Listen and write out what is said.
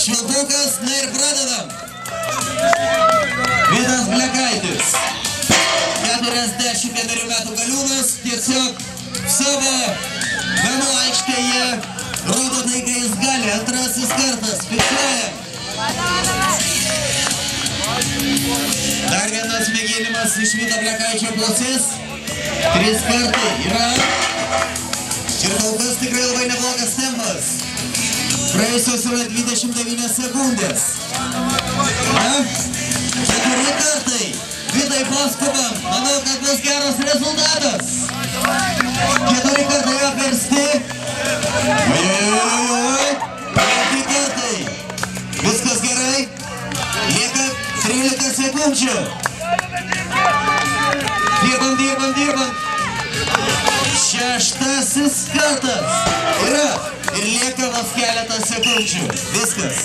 Švilpukas, na ir pradedam. Vidas Blekaitis, 41 metų galiūnas, tiesiog savo namų aikštėje rodo tai, kai jis gali. Antrasis kartas, fiksuojam. Dar vienas mėginimas iš Vido Blekaičio pusės. 3 kartai yra. Ir kol kas tikrai labai neblogas tempas. Praėjusios yra 29 sekundės. 4 kartai. Vidai paskubam. Manau, kad bus geras rezultatas. 4 kartai apversti. Ojojojoj. 5 kartai. Viskas gerai. Lieka 13 sekundžių. Dirbam. 6 kartas. Yra. Ir lieka vos keletas sekundžių. Viskas.